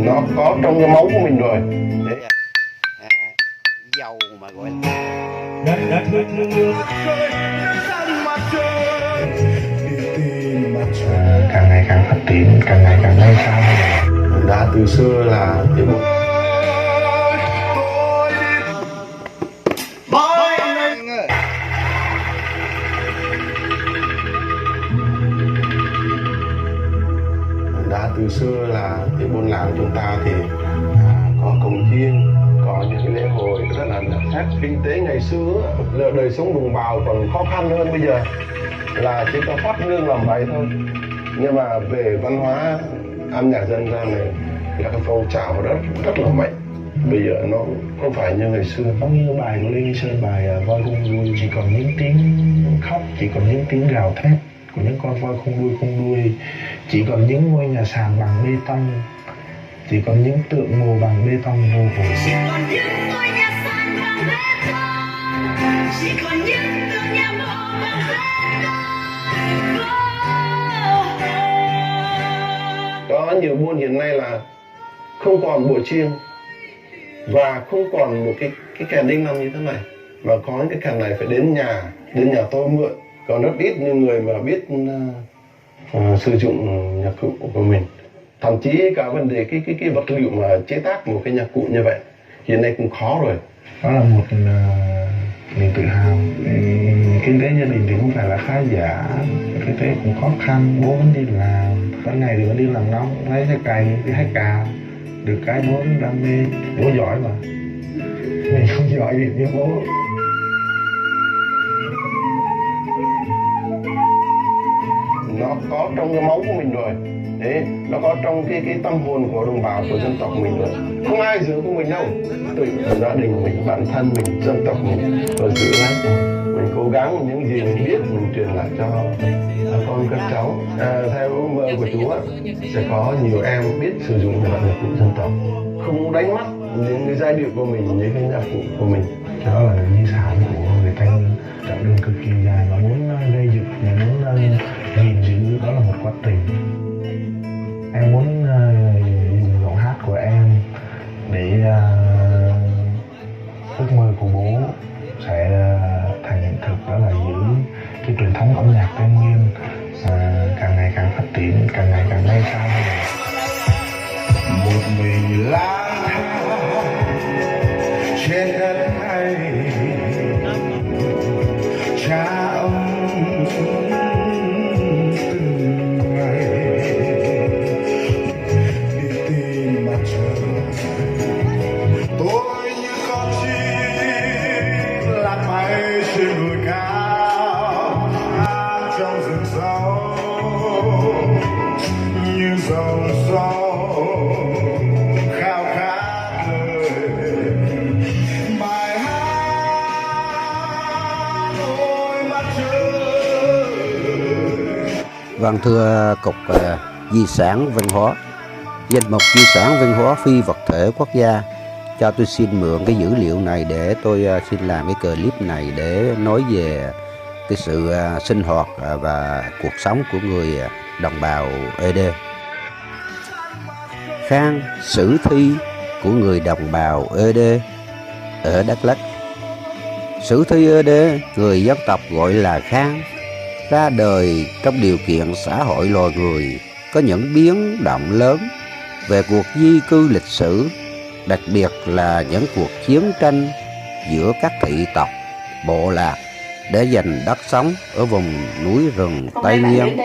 nó có trong cái máu của mình rồi. Đấy. Dầu mà gọi là càng ngày càng phát triển, càng ngày càng nâng cao. Đã từ xưa là cái một từ xưa là cái buôn làng chúng ta thì có cồng chiêng, có những cái lễ hội rất là đặc sắc. Kinh tế ngày xưa đời sống đồng bào còn khó khăn hơn bây giờ, là chỉ có phát nương làm bậy thôi. Nhưng mà về văn hóa âm nhạc dân gian này là cái phong trào rất là mạnh. Bây giờ nó không phải như ngày xưa. Giống như bài của Lê Nghi Sơn, bài voi không đuôi, chỉ còn những tiếng khóc, chỉ còn những tiếng gào thét của những con voi không đuôi, chỉ còn những ngôi nhà sàn bằng bê tông, chỉ còn những tượng mồ bằng bê tông vô hồn. Chỉ còn những ngôi nhà sàn bằng bê tông, chỉ còn những tượng nhà mồ bằng bê tông. Có nhiều buôn hiện nay là không còn bộ chiêng và không còn một cái kèn đinh năm như thế này, mà có những cái kèn này phải đến nhà tôi mượn. Còn rất ít những người mà biết sử dụng nhạc cụ của mình. Thậm chí cả vấn đề cái vật liệu mà chế tác một cái nhạc cụ như vậy hiện nay cũng khó rồi. Đó là một niềm tự hào. Kinh tế gia đình thì không phải là khá giả, kinh tế cũng khó khăn. Bố vẫn đi làm, ban ngày thì vẫn đi làm nông, lấy cái cày, đi hái cà. Được cái bố đam mê, bố giỏi mà. Mình không giỏi gì như bố. Nó có trong cái máu của mình rồi. Đấy, nó có trong cái tâm hồn của đồng bào, của dân tộc mình rồi. Không ai giữ của mình đâu. Tự gia đình mình, bản thân mình, dân tộc mình rồi giữ lấy. Mình cố gắng những gì mình biết mình truyền lại cho con các cháu. Theo ước mơ của chú sẽ có nhiều em biết sử dụng nhạc cụ dân tộc, không đánh mất những cái giai điệu của mình, những cái nhạc cụ của mình. Đó là di sản của người Tây, chặng đường cực kỳ dài và muốn gây dựng, muốn gìn giữ, đó là một quá trình. Em muốn dùng giọng hát của em để ước mơ của bố sẽ thành hiện thực, đó là giữ cái truyền thống âm nhạc Tây Nguyên càng ngày càng phát triển, càng ngày càng nâng cao hơn. Một mình lang trên đất này, cha ông từng ngày đi tìm mặt trời. Tôi như con chim lạc bay trên đồi cao, trong rừng sâu như dòng sông khao khát lời. Bài hát đôi mắt trời. Vâng, thưa Cục Di sản Văn hóa, danh mục di sản văn hóa phi vật thể quốc gia, cho tôi xin mượn cái dữ liệu này để tôi xin làm cái clip này để nói về cái sự sinh hoạt và cuộc sống của người đồng bào ED. Khang sử thi của người đồng bào ED ở Đắk Lắk. Sử thi ED, người dân tộc gọi là Khang, ra đời trong điều kiện xã hội loài người có những biến động lớn về cuộc di cư lịch sử, đặc biệt là những cuộc chiến tranh giữa các thị tộc, bộ lạc để giành đất sống ở vùng núi rừng Tây Nguyên.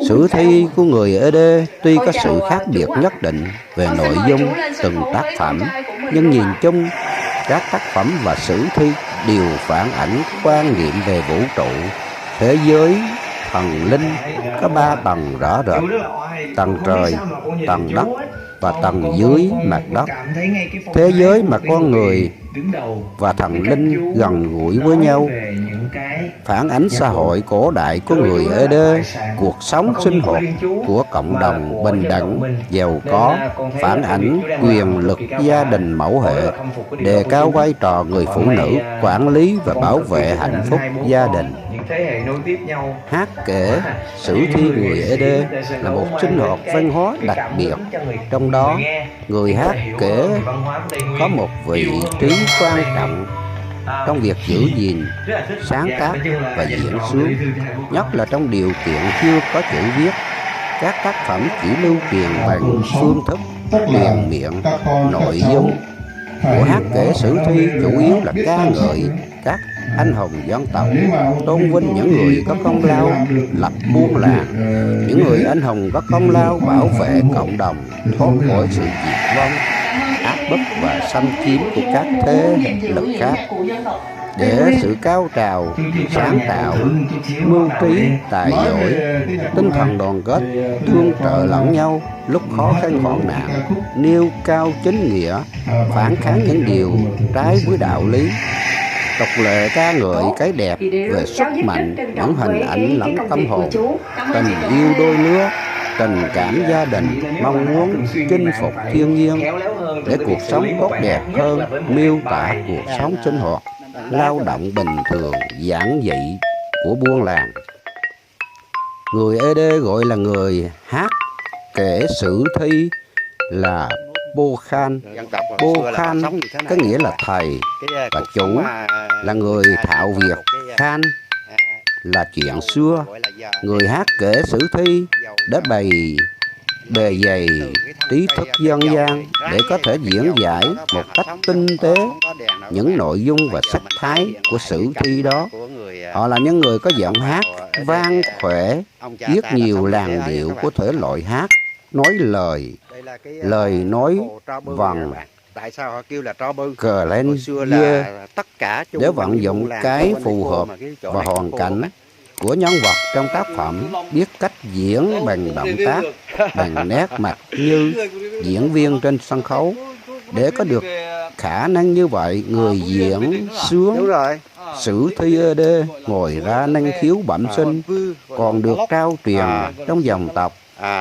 Sử thi của người ED tuy có sự khác biệt nhất định về nội dung từng tác phẩm, nhưng nhìn chung các tác phẩm và sử thi đều phản ảnh quan niệm về vũ trụ, thế giới, thần linh có 3 tầng rõ rệt: tầng trời, tầng đất và tầng dưới mặt đất. Thế giới mà con người và thần linh gần gũi với nhau, phản ánh xã hội cổ đại của người ED, cuộc sống sinh hoạt của cộng đồng bình đẳng, giàu có, phản ảnh quyền lực gia đình mẫu hệ, đề cao vai trò người phụ nữ quản lý và bảo vệ hạnh phúc gia đình. thế hệ nối tiếp nhau. Hát kể sử thi người Ede là một sinh hoạt văn hóa đặc biệt. Trong đó, người hát kể có một vị trí quan trọng trong việc giữ gìn, sáng tác và diễn sướng, nhất là trong điều kiện chưa có chữ viết. Các tác phẩm chỉ lưu truyền bằng phương thức truyền miệng. Nội dung của hát kể sử thi chủ yếu là ca ngợi các anh hùng dân tộc, tôn vinh những người có công lao lập buôn làng, những người anh hùng có công lao bảo vệ cộng đồng thoát khỏi sự diệt vong, áp bức và xâm chiếm của các thế lực khác. Để sự cao trào, sáng tạo, mưu trí, tài giỏi, tinh thần đoàn kết, tương trợ lẫn nhau lúc khó khăn hoạn nạn, nêu cao chính nghĩa, phản kháng những điều trái với đạo lý. Tục lệ ca ngợi cái đẹp về sức mạnh, những hình ảnh lẫn tâm hồn, tình yêu đôi lứa, tình cảm gia đình, mong muốn chinh phục thiên nhiên để cuộc sống tốt đẹp hơn, miêu tả cuộc sống sinh hoạt, lao động bình thường, giản dị của buôn làng. Người Ede gọi là người hát kể sử thi là Bô Khan. Bô Khan có nghĩa là thầy, và chủ là người thạo việc. Khan là chuyện xưa. Người hát kể sử thi để bề dày trí thức dân gian để có thể diễn giải một cách tinh tế những nội dung và sắc thái của sử thi đó. Họ là những người có giọng hát vang khỏe, viết nhiều làn điệu của thể loại hát, nói lời nói vần, tại sao họ kêu là tro bư? cờ lên dê, để vận dụng cái phù hợp và hoàn cảnh của nhân vật trong tác phẩm, biết cách diễn bằng động tác, bằng nét mặt như diễn viên trên sân khấu. Để có được khả năng như vậy, người diễn sướng sử thi Ede ngoài ra năng khiếu bẩm sinh còn được trao truyền trong dòng tộc.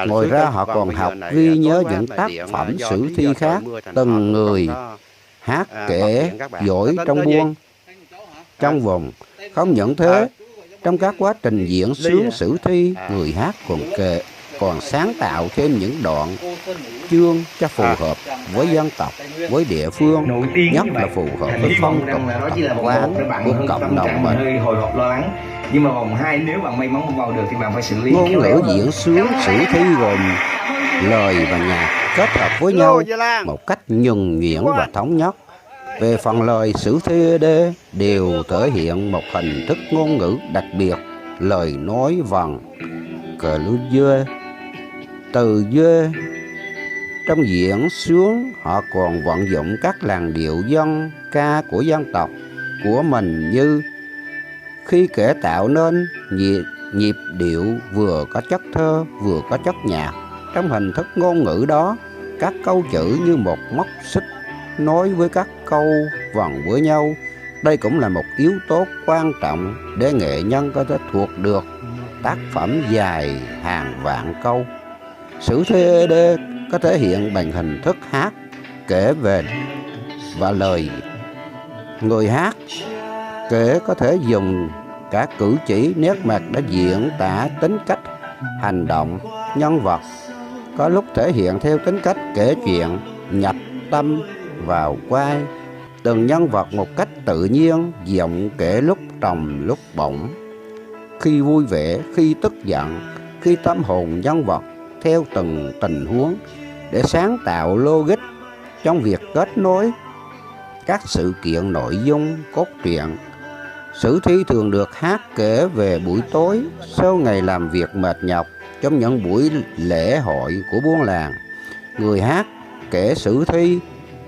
Ngoài ra họ còn học ghi nhớ những tác phẩm sử thi khác. Từng người hát kể giỏi trong buôn, trong vùng. Không những thế, trong các quá trình diễn sướng sử thi, người hát còn sáng tạo thêm những đoạn chương cho phù hợp với dân tộc, với địa phương, nhất là phù hợp với phong tục tập quán của cộng đồng mình. Hơi hồi hộp lo lắng, nhưng mà vòng 2 nếu bạn may mắn vào được thì bạn phải xử lý. Ngôn ngữ diễn sướng sử thi gồm lời và nhạc kết hợp với nhau một cách nhuần nhuyễn và thống nhất. Về phần lời, sử thi Ede đều thể hiện một hình thức ngôn ngữ đặc biệt, lời nói vần, cờ lưu dê, từ dê. Trong diễn sướng, họ còn vận dụng các làn điệu dân ca của dân tộc của mình, như khi kể tạo nên nhịp điệu vừa có chất thơ vừa có chất nhạc. Trong hình thức ngôn ngữ đó, các câu chữ như một móc xích nối với các câu vần với nhau. Đây cũng là một yếu tố quan trọng để nghệ nhân có thể thuộc được tác phẩm dài hàng vạn câu. Sử thi Ede có thể hiện bằng hình thức hát kể về và lời. Người hát kể có thể dùng cả cử chỉ, nét mặt để diễn tả tính cách, hành động, nhân vật. Có lúc thể hiện theo tính cách kể chuyện, nhập tâm vào vai từng nhân vật một cách tự nhiên, giọng kể lúc trầm lúc bổng, khi vui vẻ, khi tức giận, khi tâm hồn nhân vật theo từng tình huống, để sáng tạo logic trong việc kết nối các sự kiện nội dung cốt truyện. Sử thi thường được hát kể về buổi tối sau ngày làm việc mệt nhọc, trong những buổi lễ hội của buôn làng. Người hát kể sử thi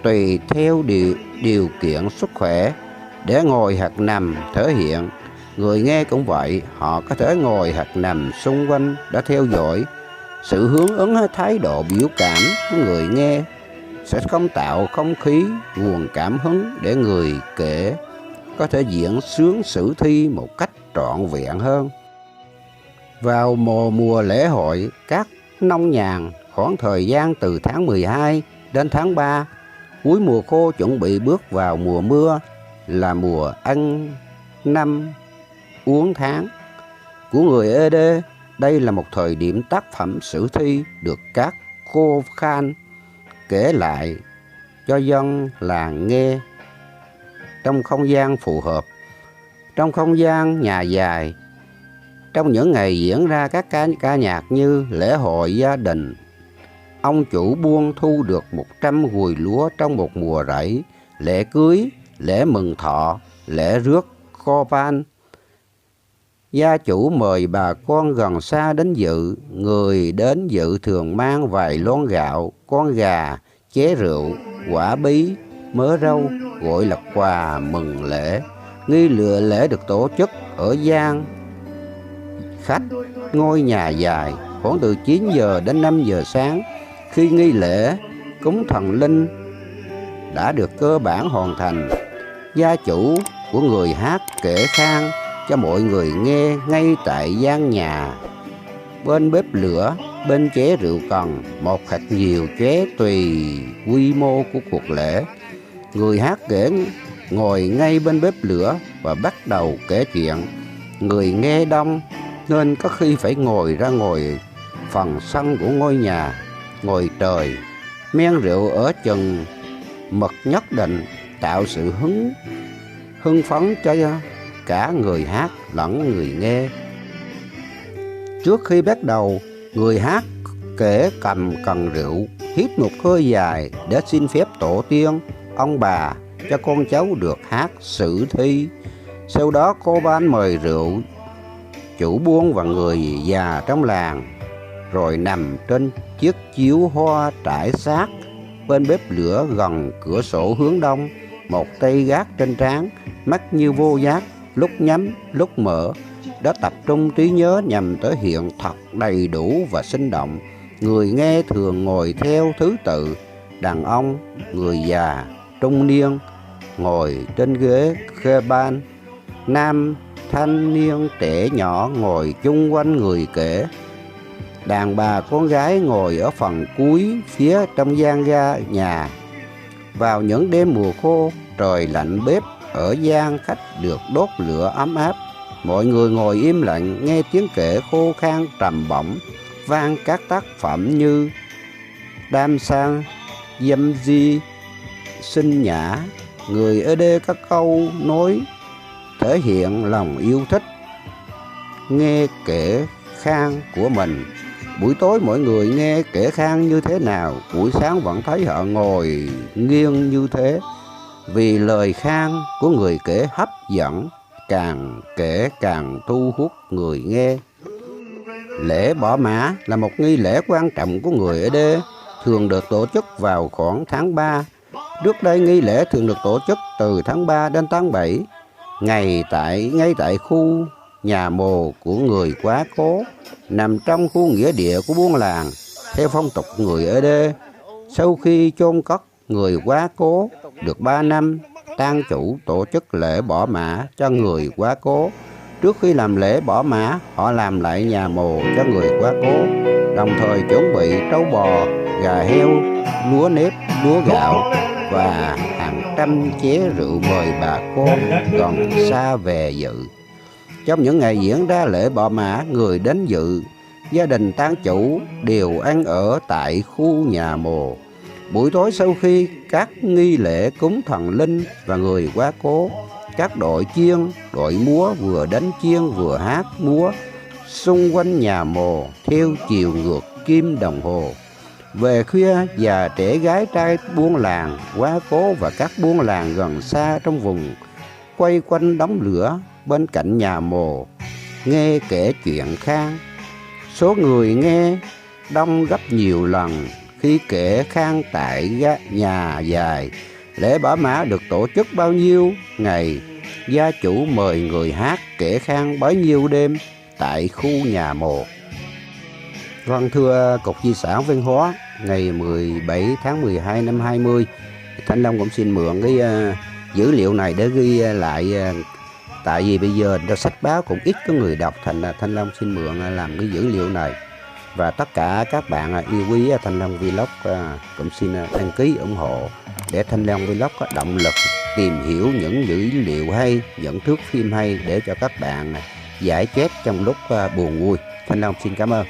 tùy theo điều kiện sức khỏe để ngồi hoặc nằm thể hiện. Người nghe cũng vậy, họ có thể ngồi hoặc nằm xung quanh để theo dõi. Sự hướng ứng hay thái độ biểu cảm của người nghe sẽ không tạo không khí, nguồn cảm hứng để người kể có thể diễn sướng sử thi một cách trọn vẹn hơn. Vào mùa lễ hội, các nông nhàn khoảng thời gian từ tháng 12 đến tháng 3, cuối mùa khô chuẩn bị bước vào mùa mưa, là mùa ăn năm uốn tháng của người Ede. Đây là một thời điểm tác phẩm sử thi được các cô Khan kể lại cho dân làng nghe trong không gian phù hợp, trong không gian nhà dài. Trong những ngày diễn ra các ca nhạc như lễ hội gia đình, ông chủ buôn thu được 100 gùi lúa trong một mùa rẫy, lễ cưới, lễ mừng thọ, lễ rước Corban. Gia chủ mời bà con gần xa đến dự, người đến dự thường mang vài lon gạo, con gà, ché rượu, quả bí, mớ rau, gọi là quà mừng lễ. Nghi lễ được tổ chức ở gian khách ngôi nhà dài khoảng từ 9 giờ đến 5 giờ sáng. Khi nghi lễ cúng thần linh đã được cơ bản hoàn thành, gia chủ của người hát kể khang cho mọi người nghe ngay tại gian nhà. Bên bếp lửa, bên ché rượu cần, một hoặc nhiều ché tùy quy mô của cuộc lễ. Người hát kể ngồi ngay bên bếp lửa và bắt đầu kể chuyện. Người nghe đông nên có khi phải ngồi ra ngồi phần sân của ngôi nhà, ngồi trời. Men rượu ở chừng mực nhất định tạo sự hưng phấn cho cả người hát lẫn người nghe. Trước khi bắt đầu, người hát kể cầm cần rượu, hít một hơi dài để xin phép tổ tiên, ông bà cho con cháu được hát sử thi. Sau đó cô ban mời rượu chủ buôn và người già trong làng, rồi nằm trên chiếc chiếu hoa trải sát bên bếp lửa gần cửa sổ hướng đông, một tay gác trên trán, mắt như vô giác, lúc nhắm lúc mở, đã tập trung trí nhớ nhằm thể hiện thật đầy đủ và sinh động. Người nghe thường ngồi theo thứ tự: đàn ông, người già, trung niên ngồi trên ghế khê ban, nam thanh niên trẻ nhỏ ngồi chung quanh người kể, đàn bà con gái ngồi ở phần cuối phía trong gian nhà. Vào những đêm mùa khô, trời lạnh, bếp ở gian khách được đốt lửa ấm áp. Mọi người ngồi im lặng nghe tiếng kể khô khan trầm bổng vang các tác phẩm như Đam Sang, Dâm Di, Sinh Nhã. Người Ede các câu nói thể hiện lòng yêu thích nghe kể khang của mình. Buổi tối mọi người nghe kể khang như thế nào, buổi sáng vẫn thấy họ ngồi nghiêng như thế, vì lời khang của người kể hấp dẫn, càng kể càng thu hút người nghe. Lễ bỏ mã là một nghi lễ quan trọng của người Ede, thường được tổ chức vào khoảng tháng 3. Trước đây nghi lễ thường được tổ chức từ tháng 3 đến tháng 7, ngay tại khu nhà mồ của người quá cố, nằm trong khu nghĩa địa của buôn làng. Theo phong tục người Ede, sau khi chôn cất người quá cố được 3 năm, tang chủ tổ chức lễ bỏ mã cho người quá cố. Trước khi làm lễ bỏ mã, họ làm lại nhà mồ cho người quá cố, đồng thời chuẩn bị trâu bò, gà heo, lúa nếp, lúa gạo và hàng trăm ché rượu mời bà con gần xa về dự. Trong những ngày diễn ra lễ bỏ mã, người đến dự, gia đình tang chủ đều ăn ở tại khu nhà mồ. Buổi tối sau khi các nghi lễ cúng thần linh và người quá cố, các đội chiêng, đội múa vừa đánh chiêng vừa hát múa xung quanh nhà mồ theo chiều ngược kim đồng hồ. Về khuya, già trẻ gái trai buôn làng quá cố và các buôn làng gần xa trong vùng quay quanh đống lửa bên cạnh nhà mồ nghe kể chuyện khang. Số người nghe đông gấp nhiều lần khi kể khang tại nhà dài. Lễ bỏ mã được tổ chức bao nhiêu ngày, gia chủ mời người hát kể khang bấy nhiêu đêm tại khu nhà mồ. Vâng, thưa Cục Di sản Văn hóa, ngày 17 tháng 12 năm 20, Thanh Long cũng xin mượn cái dữ liệu này để ghi lại, tại vì bây giờ sách báo cũng ít có người đọc, thành là Thanh Long xin mượn làm cái dữ liệu này. Và tất cả các bạn yêu quý Thanh Long Vlog cũng xin đăng ký ủng hộ để Thanh Long Vlog có động lực tìm hiểu những dữ liệu hay, những thước phim hay để cho các bạn giải stress trong lúc buồn vui. Thanh Long xin cảm ơn.